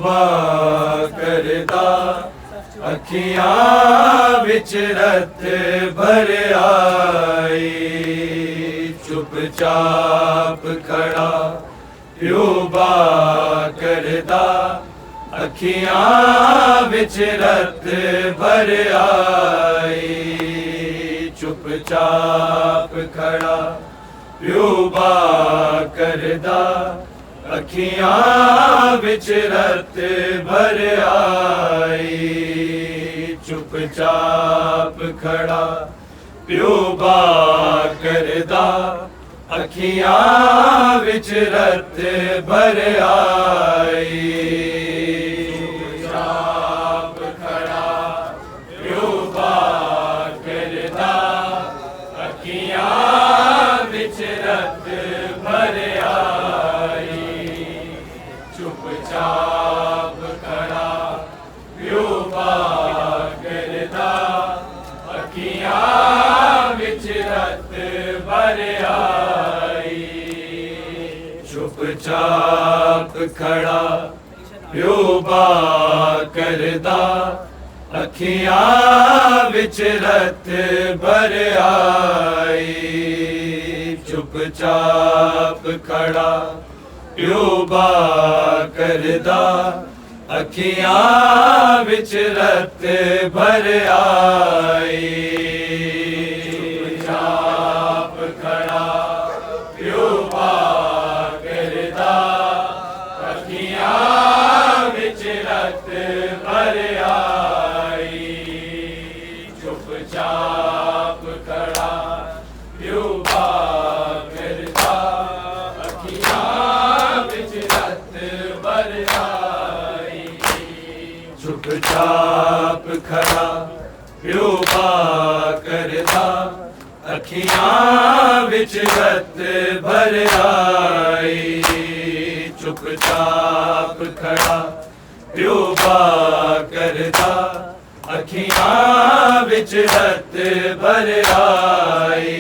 प्योबा करदा अखियां विच रत भर आई। चुपचाप खड़ा प्योबा करदा अखियां विच रत भर आई। चुपचाप खड़ा प्योबा करदा अखियां विच रत भर आई। चुपचाप खड़ा प्योबा करदा अखियां विच रत भर आई। चुपचाप खड़ा प्योबा करदा अखियां विच रत भर आई। चुपचाप खड़ा प्योबा करदा अखियां विच रत भर आई। चुपचाप खड़ा प्योबा करदा अखियां विच रत भर आई। चुपचाप खड़ा प्योबा करदा अखियां विच रत भर आई। चुपचाप खड़ा प्योबा करदा अखियां विच रत भर आई। चुपचाप खड़ा प्योबा करदा अखियां विच रत भर आई। चुपचाप खड़ा प्योबा करदा अखियां विच रत भर आई। चुपचाप खड़ा प्योबा करदा अखियां विच रत भर आई। चुपचाप खड़ा प्योबा करदा अखियां विच रत भर आई।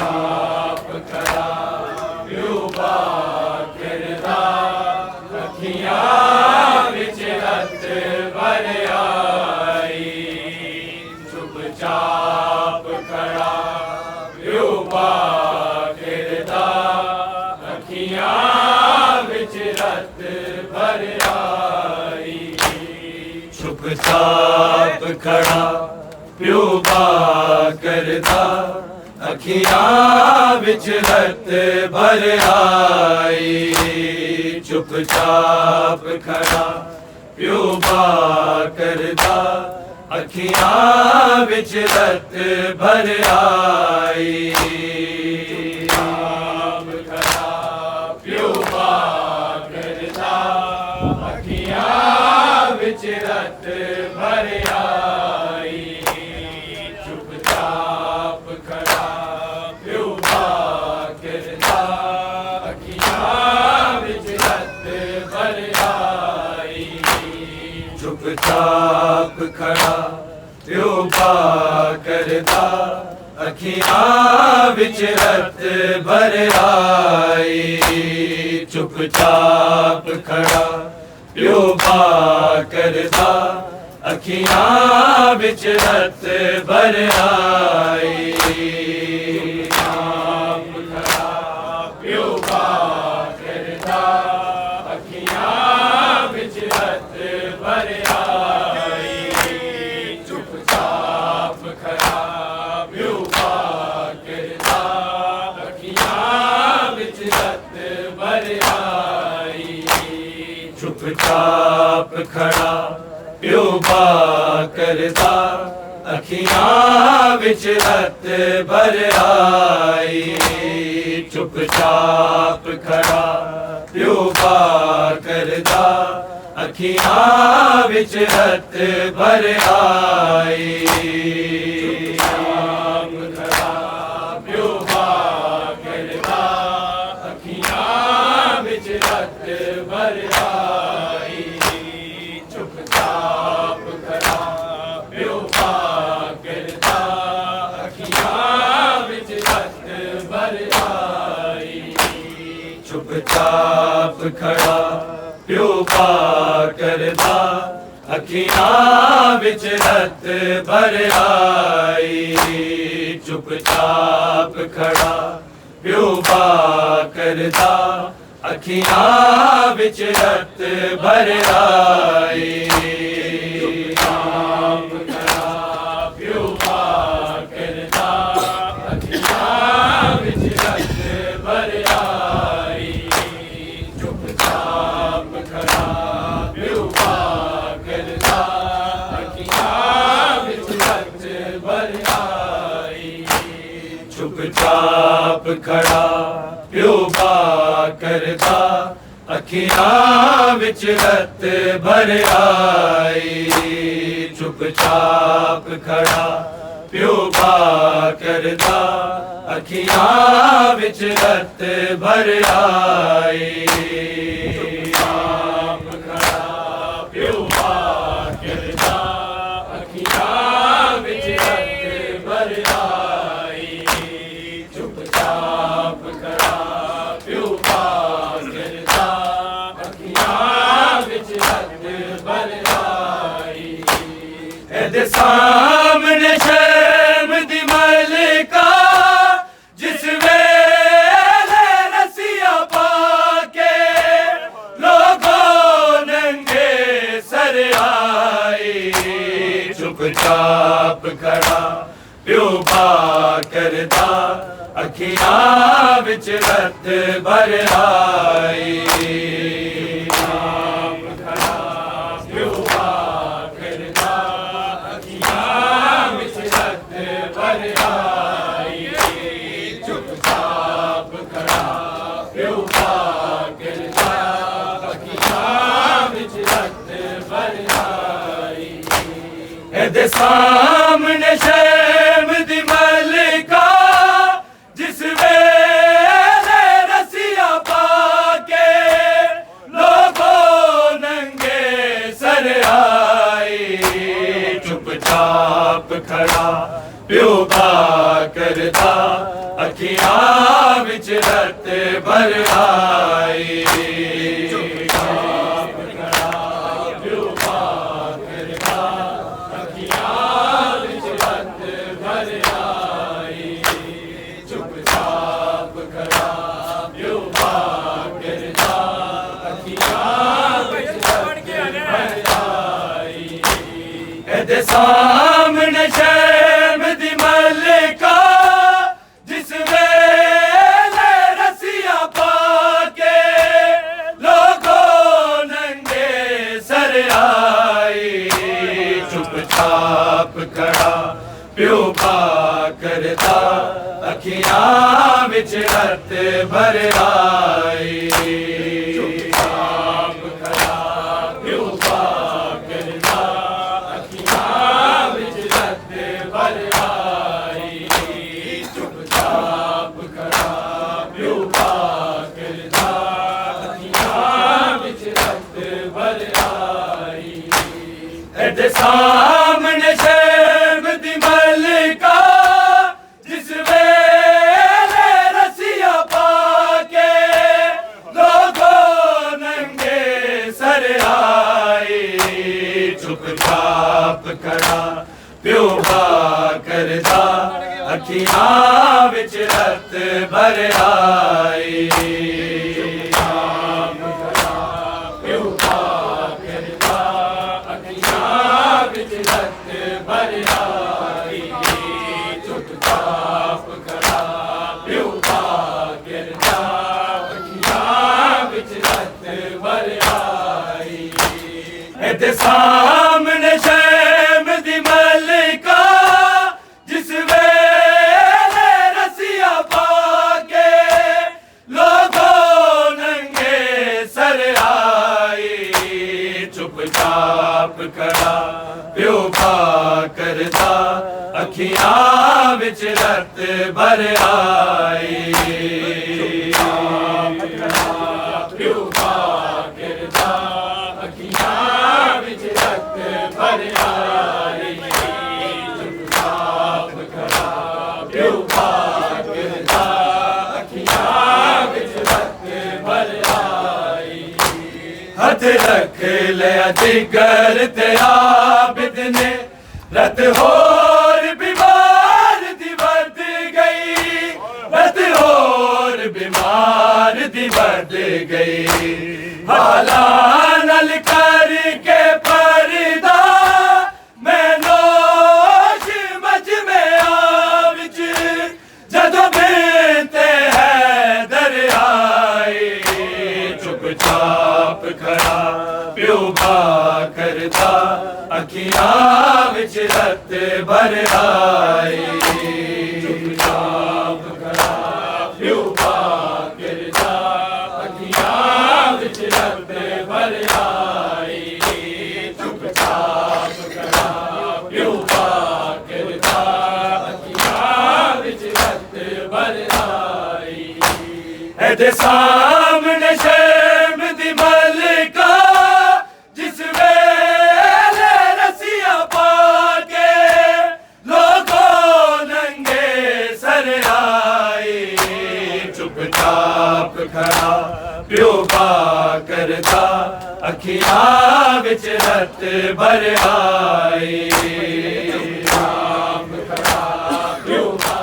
चुपचाप खड़ा प्योबा करदा अखियां विच रत भर आई। चुपचाप खड़ा प्योबा करदा अखियां विच रत भर आई। चुपचाप खड़ा प्योबा करदा अखियां विच रत भर आई। चुपचाप खड़ा प्योबा करदा अखियां विच रत भर आई। चुपचाप खड़ा प्योबा करदा अखियां विच रत भर आई। चुपचाप खड़ा प्योबा करदा अखियां विच रत भर आई। चुपचाप खड़ा प्योबा करदा अखियां विच रत भर आई। चुपचाप खड़ा प्योबा करदा अखियां विच रत भर आई। चुपचाप खड़ा प्योबा करदा अखियां विच रत भर आई। चुपचाप खड़ा प्योबा करदा अखियां विच रत भर आई। चुपचाप खड़ा प्योबा करदा अखियां विच रत भर आई। चुपचाप खड़ा प्योबा करदा अखियां विच रत भर आई। चुपचाप खड़ा प्योबा करदा अखियां विच रत भर आई। चुपचाप खड़ा प्यो पा करदा अखियां विच रत भर आई चुपचाप खड़ा प्यो पा करदा अखियां विच रत भर आई चुपचाप खड़ा प्यो पा करदा अखियां विच रत भर आई चुपचाप खड़ा प्यो पा करदा अखियां विच रत भर आई चुपचाप खड़ा प्यो पा करदा अखियां विच रत भर आई चुपचाप खड़ा प्यो पा करदा अखियां विच रत भर आई चुपचाप खड़ा प्यो पा करदा अखियां विच रत भर आई चुपचाप खड़ा प्यो पा करदा अखियां विच रत भर आई एदे सामने शर्म दी मलका जिस वेले रसिया पाके लोगों नंगे सर आई चुपचाप खड़ा प्यो पा करदा अखियां विच रत भर आई चुपचाप खड़ा प्यो पा करदा अखियां विच रत भर आई चुपचाप खड़ा प्यो पा करदा अखियां विच रत भर आई एदे सामने शर्म दी मलका जिस वेले रसिया पाके लोगों नंगे सर आई चुपचाप खड़ा प्यो पा करदा अखियां विच रत भर आई चुपचाप खड़ा प्यो पा करदा अखियां विच रत भर आई चुपचाप खड़ा प्यो पा करदा अखियां विच रत भर आई एदे सामने शर्म दी मलका जिस वेले रसिया पाके लोगों नंगे सर आई चुपचाप खड़ा प्यो पा करदा अखियां विच रत भर आई चुपचाप खड़ा प्यो पा करदा अखियां विच रत भर आई चुपचाप खड़ा प्यो पा करदा अखियां विच रत भर आई एदे सामने शर्म दी मलका जिस वेले रसिया पाके लोगों नंगे सर आई चुपचाप खड़ा प्यो पा करदा अखियां विच रत भर आई चुपचाप खड़ा प्यो पा करदा अखियां विच रत भर आई चुपचाप खड़ा प्यो पा करदा अखियां विच रत भर आई एदे सामने शर्म दी मलका जिस वेले रसिया पाके लोगों नंगे सर आई चुपचाप खड़ा प्यो पा करदा अखियां विच रत भर आई चुपचाप खड़ा प्यो पा करदा अखियां विच रत भर आई चुपचाप खड़ा प्यो पा करदा अखियां विच रत भर आई हथ रख लिया जिगर ते आबिद ने रत होर बीमार दी वध गई रत होर बीमार दी वध गई हाला नल करके परदा मैं नोश मच में आविच जदों बेते है दरियाए चुपचाप खड़ा प्यो बा करदा अखियां विच रत भर आई चुपचाप खड़ा प्यो बा करदा अखियां विच रत भर आई चुपचाप खड़ा प्यो बा करदा अखियां विच रत भर आई एदे सामने शर्म दी मलका जिस वेले रसिया पाके लोगों नंगे सर आए चुपचाप खड़ा प्यो बा करदा अखियां विच रत भर आई चुपचाप खड़ा प्यो बा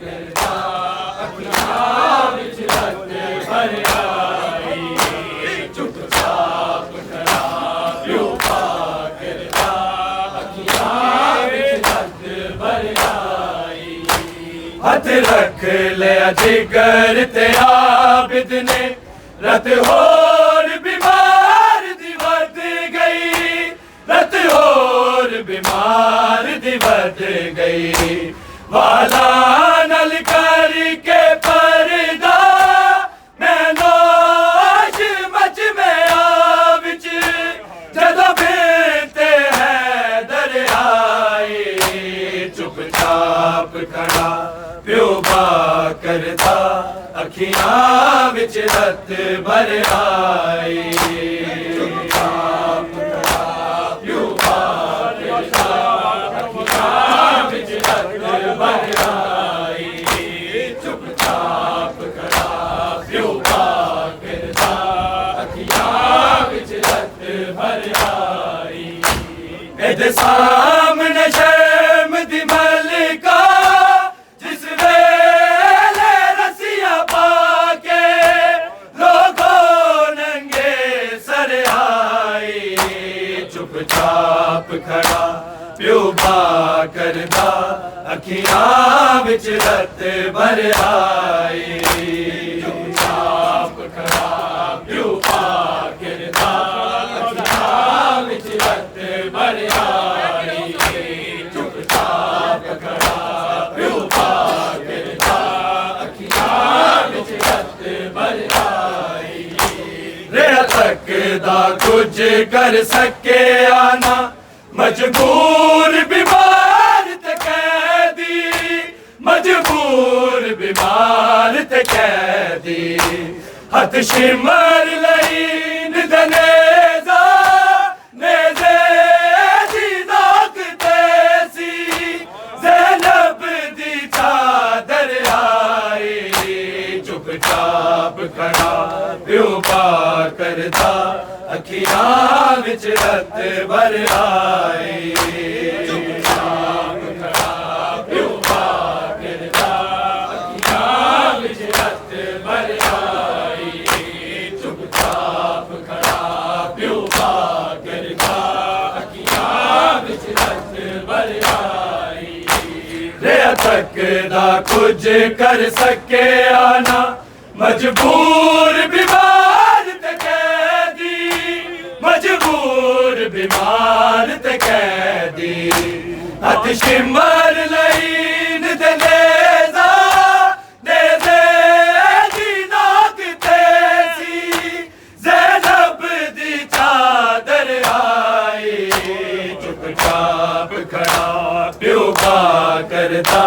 करदा अखियां विच रत भर आई चुपचाप खड़ा प्यो बा करदा अखियां विच रत भर आई हथ रख लिया जिगर ते आबिद ने रत होर बीमार दी वध गई रत होर बीमार दी वध गई वाला नल करके परदा मैं नोश मच में आविच जदों बेते है दरियाए चुपचाप खड़ा प्यो बा करदा अखियां विच रत भर आई चुपचाप खड़ा प्यो बा करदा अखियां विच रत भर आई चुपचाप खड़ा प्यो बा करदा अखियां विच रत भर आई एदे सामने शर्म दी मलका जिस वेले रसिया पाके लोगों नंगे सर आए चुपचाप खड़ा प्यो बा करदा अखियां विच रत भर आई चुपचाप खड़ा प्यो बा करदा अखियां विच रत भर आई चुपचाप खड़ा प्यो बा करदा अखियां विच रत भर आई रेहा सकदा कुछ कर सके आना मजबूर बीमार ते कैदी मजबूर बीमार ते कैदी हथ शिमर लई निदनेजा नेज़े दी दाग तेसी ज़ैनब दी चादर आई चुपचाप खड़ा प्यो बा करदा अखियां विच रत भर आई चुपचाप खड़ा प्यो बा करदा अखियां विच रत भर आई चुपचाप खड़ा प्यो बा करदा अखियां विच रत भर आई रेहा सकदा कुछ कर सके आना मजबूर बीमार ते कैदी मजबूर बीमार ते कैदी हथ शिमर लई निदनेजा नेज़े दी दाग तेसी ज़ैनब दी चादर आई चुपचाप खड़ा प्यो बा करदा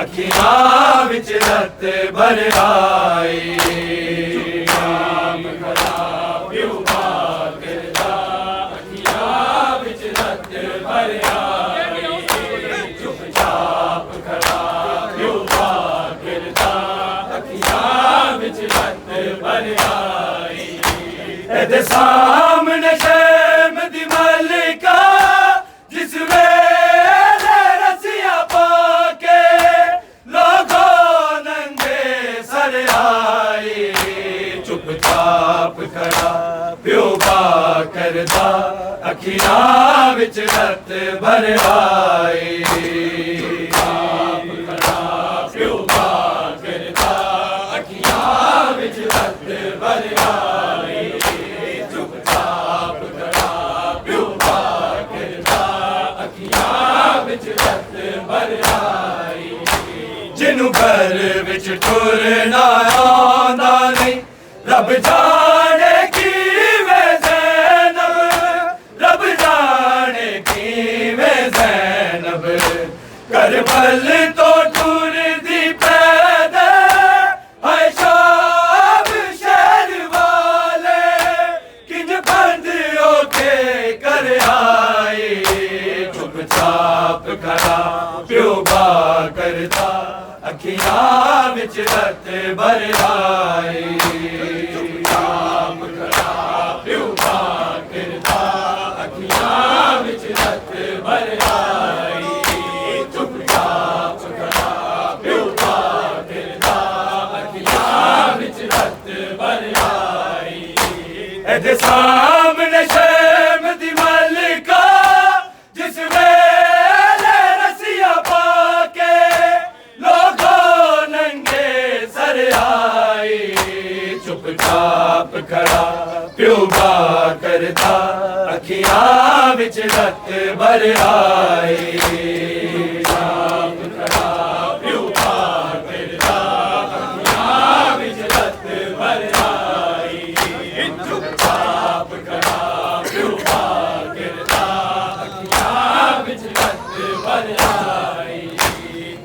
अखियां विच रत भर आई चुपचाप खड़ा प्यो बा करदा अखियां विच रत भर आई चुपचाप खड़ा प्यो बा करदा अखियां विच रत भर आई एदे प्यो बा करदा अखियां विच रत भर आई प्यो बा करदा अखियां विच रत भर आई चुपचाप खड़ा प्यो बा करदा अखियां विच रत भर आई जिन्नू घर विच टुरना आंदा नहीं रब जाने किवें ज़ैनब रब जाने किवें ज़ैनब करबल तो टुरदी पैदल हाय शाम शहर वाले किंज बंद होके कर आए चुपचाप खड़ा प्यो बा करदा अखियां विच रत भर आई चुपचाप खड़ा प्यो बा करदा अखियां विच रत भर आई चुपचाप खड़ा प्यो बा करदा अखियां विच रत भर आई एदे सामने शर्म दी मलका जिस वेले रसिया पाके चुपचाप खड़ा प्यो बा करदा अखियां विच रत भर आई चुपचाप खड़ा प्यो बा करदा अखियां विच रत भर आई चुपचाप खड़ा प्यो बा करदा अखियां विच रत भर आई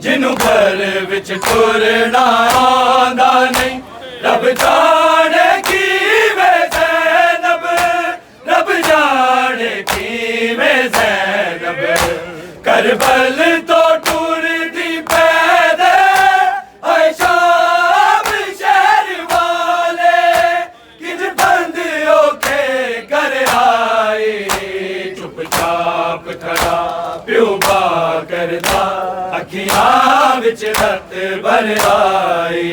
जिन्नू घर विच टुरना आंदा नहीं रब जाने किवें ज़ैनब रब जाने किवें ज़ैनब करबल तो टुरदी पैदल हाय शाम शहर वाले किंज बंद होके कर आए चुपचाप खड़ा प्यो बा करदा अखियां विच रत भर आई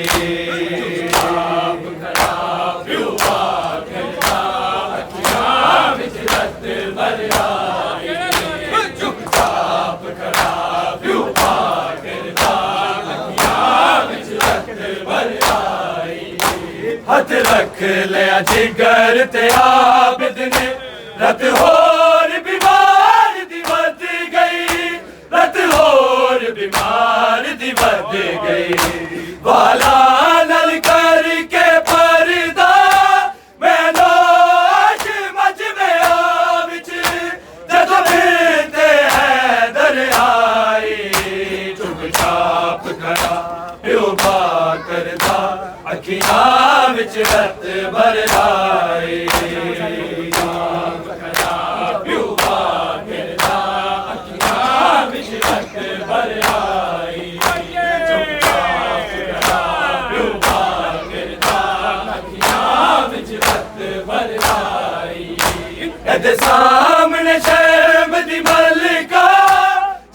हथ रख लिया जिगर ते आबिद ने रत होर बीमार दी वध गई रत होर बीमार दी वध गई वाला नल करके परदा मैं नोश मच में विच जदों फिरते हैं दरियाई चुपचाप खड़ा प्यो बा करदा अखियां विच रत भर आई प्यो बा करदा अखियां विच रत भर आई चुपचाप खड़ा प्यो बा करदा अखियां विच रत भर आई एदे सामने शर्म दी मलका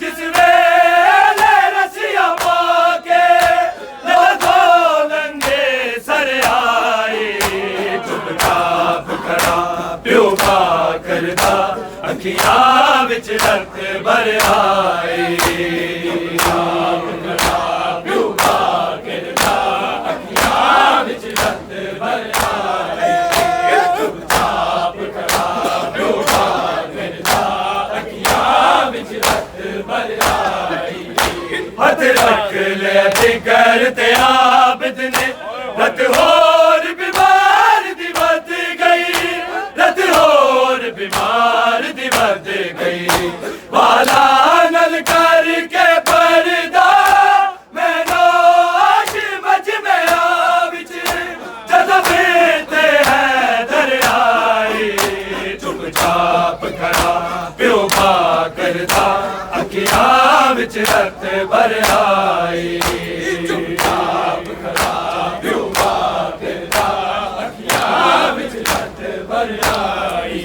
जिस वेले रसिया पाके प्यो बा करदा अखियां विच रत भर आई प्यो बा करदा अखियां विच रत भर आई चुपचाप खड़ा प्यो बा करदा अखियां विच रत भर आई हथ रख लिया जिगर ते आबिद ने रत होर बीमार दी वध गई रत होर बीमार दी वध गई वाला नल करके परदा मैं नोश मच में विच जदों फिरते हैं दरियाई चुपचाप खड़ा प्यो बा करदा अखियां विच रत भर आई चुपचाप खड़ा प्यो बा करदा अखियां विच रत भर आई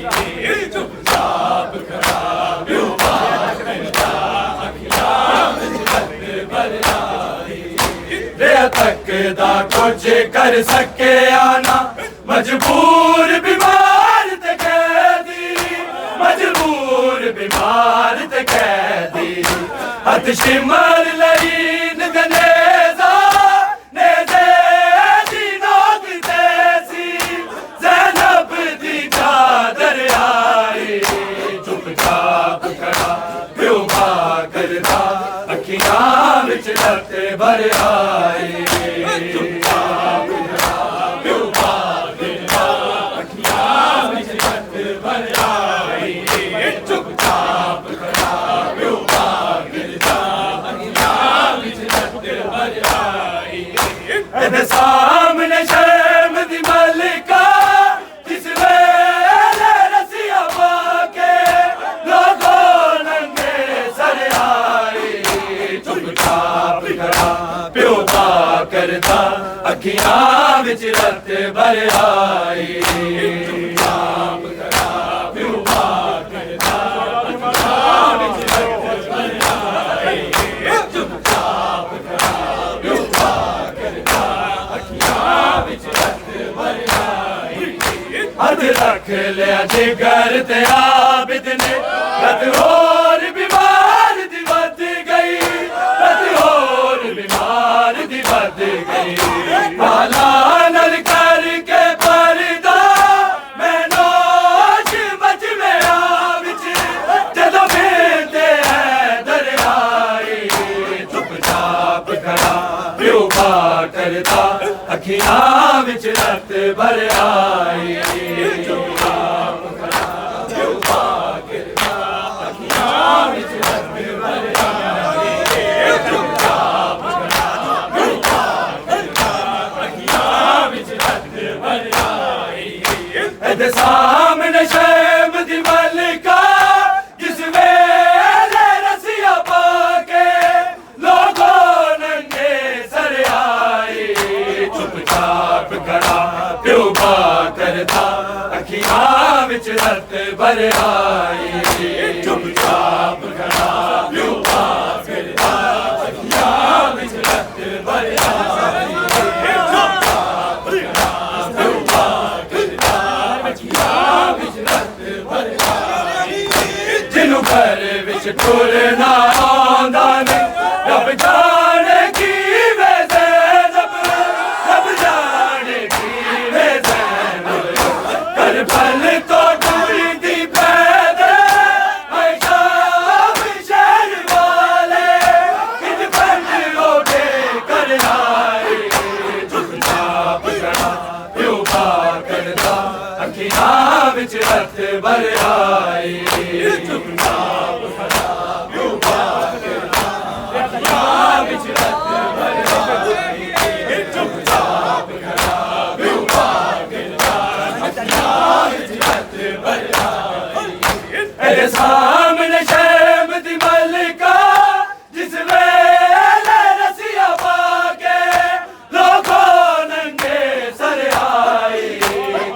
चुपचाप खड़ा प्यो बा करदा अखियां विच रत भर आई तकदा कुछ कर सके आना मजबूर बीमार ते कैदी हथ शिमर लईन गनेजा नेज़े दी नोक तेसी ज़ैनब दी चादर आई चुपचाप खड़ा प्यो बा करदा अखियां विच रत भर आई चुपचाप खड़ा प्यो बा करदा अखियां विच रत भर आई चुपचाप खड़ा प्यो बा करदा अखियां विच रत भर आई एदे सामने शर्म दी मलिका जिस वेले रसिया पाके लोगों नंगे सर आए चुपचाप खड़ा प्यो बा करदा अखियां विच रत भर आई चुपचाप खड़ा प्यो बा करदा अखियां विच रत भर आई चुपचाप खड़ा प्यो बा करदा अखियां विच रत भर आई हथ रख लिया जिगर ते आबिद ने रत होर बीमार दी वध गई रत होर बीमार दी वध गई माला नल करके परदा मैं नोश मच में आ विच जदों फिरदे हैदर आई चुपचाप खड़ा प्यो बा करदा अखियां विच रत भर आई चुपचाप खड़ा प्यो बा करदा अखियां विच रत भर आई चुपचाप खड़ा प्यो बा करदा अखियां विच रत भर आई एदे सामने शर्म दी मलिका जिस वेले रसिया पाके लोगों नंगे सर आई चुपचाप खड़ा प्यो बा करदा अखियां विच रत भर आई चुपचाप खड़ा प्यो बा करदा अखियां विच रत भर आई चुपचाप खड़ा प्यो बा करदा अखियां विच रत भर आई जिन्नू घर विच टुरना आंदा ने रब जाने की वे ज़ैनब रब जाने की वे ज़ैनब कर फल तो टूटती पैदल आयशा शहर वाले किद फल ओढ़े कर आए चुपचाप खड़ा प्यो बा करदा अखियां विच रत भर आई चुपचाप खड़ा प्यो बा करदा अखियां विच रत भर आई चुपचाप खड़ा प्यो बा करदा अखियां विच रत भर आई एदे सामने शर्म दी मलिका जिस वेले रसिया पाके लोगों नंगे सर आई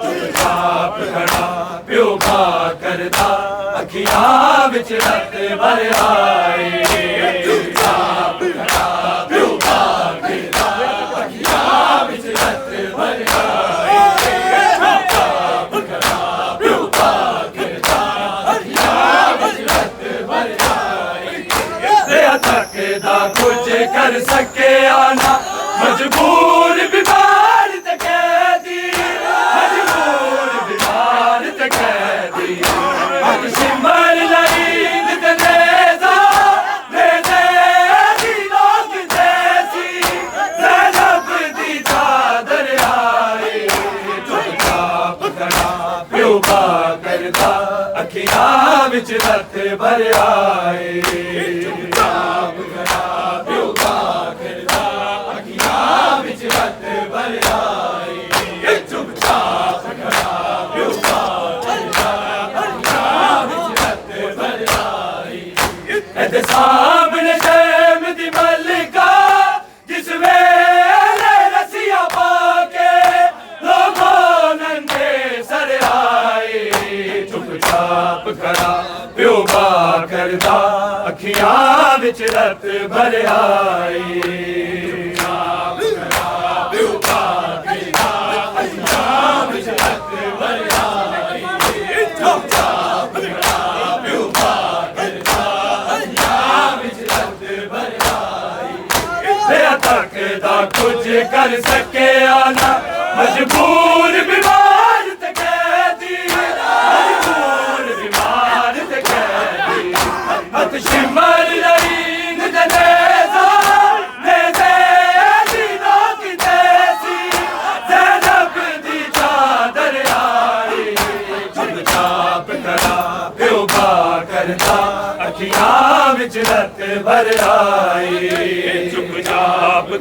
चुपचाप खड़ा प्यो बा करदा अखियां विच रत भर आई चुपचाप खड़ा प्यो बा करदा अखियां विच रत भर आई चुपचाप खड़ा प्यो बा करदा अखियां विच रत भर आई तेरा तकदा कुछ कर सके आना मजबूर बीमार ते कैदी मजबूर बीमार ते कैदी हथ शिमर लईन गनेजा नेज़े दी नोक तेसी ज़ैनब दी चादर आई चुपचाप खड़ा प्यो बा करदा अखियां विच रत भर आई चुपचाप खड़ा प्यो बा करदा अखियां विच रत भर आई चुपचाप खड़ा प्यो बा करदा अखियां विच रत भर आई एदे सामने शर्म दी मलिका जिस वेले रसिया पाके लोगों नंगे सर आई चुपचाप खड़ा प्यो बा करदा अखियां विच रत भर आई चुपचाप खड़ा प्यो बा करदा अखियां विच रत भर आई चुपचाप खड़ा प्यो बा करदा कर सके आना मजबूर बीमार ते कैदी मजबूर बीमार ते कैदी हथ शिमर लईन जनेजा नेज़े दीना की देसी ज़ैनब दी चादर आई चुपचाप करा प्यो बा करदा अखियां विच रत भर आई चुपचाप